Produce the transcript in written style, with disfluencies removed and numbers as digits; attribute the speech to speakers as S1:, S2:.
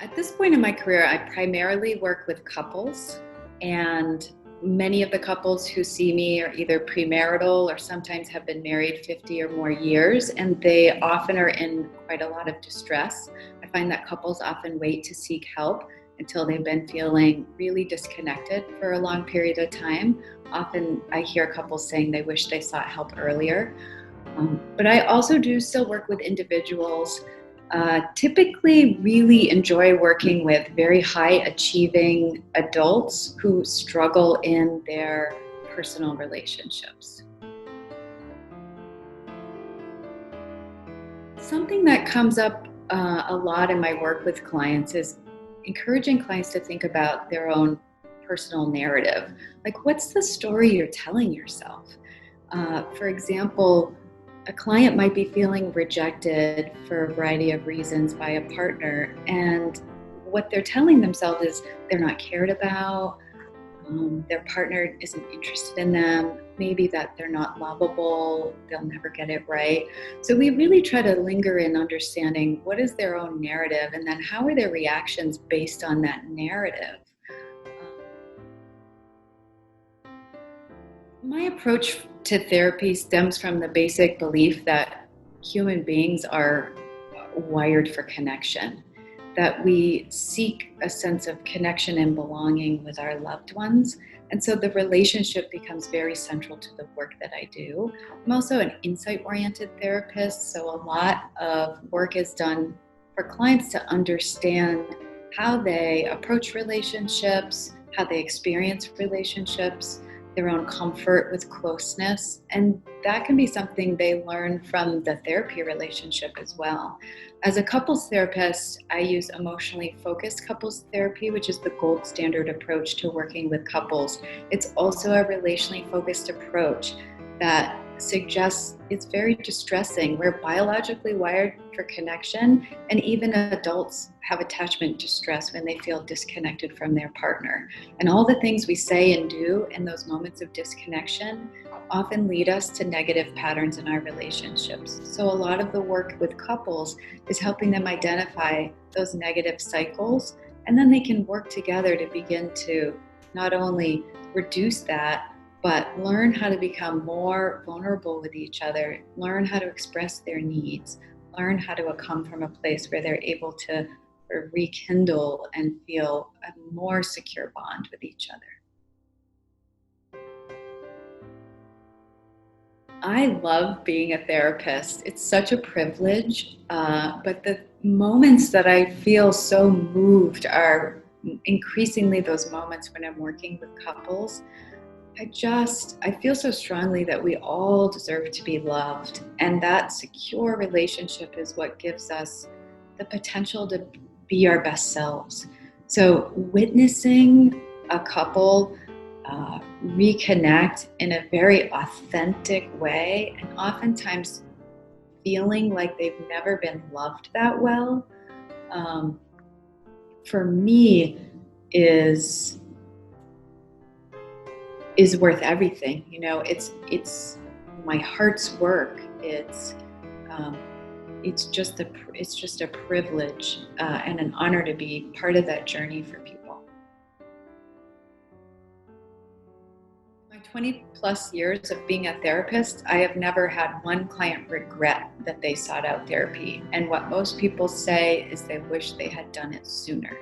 S1: At this point in my career, I primarily work with couples, and many of the couples who see me are either premarital or sometimes have been married 50 or more years, and they often are in quite a lot of distress. I find that couples often wait to seek help until they've been feeling really disconnected for a long period of time. Often I hear couples saying they wish they sought help earlier. But I also do still work with individuals. Typically, really enjoy working with very high achieving adults who struggle in their personal relationships. Something that comes up a lot in my work with clients is encouraging clients to think about their own personal narrative. Like, what's the story you're telling yourself? For example, a client might be feeling rejected for a variety of reasons by a partner, and what they're telling themselves is they're not cared about, their partner isn't interested in them, maybe that they're not lovable, they'll never get it right. So we really try to linger in understanding what is their own narrative, and then how are their reactions based on that narrative. My approach to therapy stems from the basic belief that human beings are wired for connection, that we seek a sense of connection and belonging with our loved ones. And so the relationship becomes very central to the work that I do. I'm also an insight-oriented therapist, so a lot of work is done for clients to understand how they approach relationships, how they experience relationships, their own comfort with closeness. And that can be something they learn from the therapy relationship as well. As a couples therapist, I use emotionally focused couples therapy, which is the gold standard approach to working with couples. It's also a relationally focused approach that suggests it's very distressing. We're biologically wired for connection, and even adults have attachment distress when they feel disconnected from their partner. And all the things we say and do in those moments of disconnection often lead us to negative patterns in our relationships. So a lot of the work with couples is helping them identify those negative cycles, and then they can work together to begin to not only reduce that, but learn how to become more vulnerable with each other, learn how to express their needs, learn how to come from a place where they're able to rekindle and feel a more secure bond with each other. I love being a therapist. It's such a privilege, but the moments that I feel so moved are increasingly those moments when I'm working with couples. I feel so strongly that we all deserve to be loved, and that secure relationship is what gives us the potential to be our best selves. So witnessing a couple reconnect in a very authentic way, and oftentimes feeling like they've never been loved that well, for me is worth everything. You know, it's my heart's work. It's just a privilege and an honor to be part of that journey for people. My 20 plus years of being a therapist, I have never had one client regret that they sought out therapy. And what most people say is they wish they had done it sooner.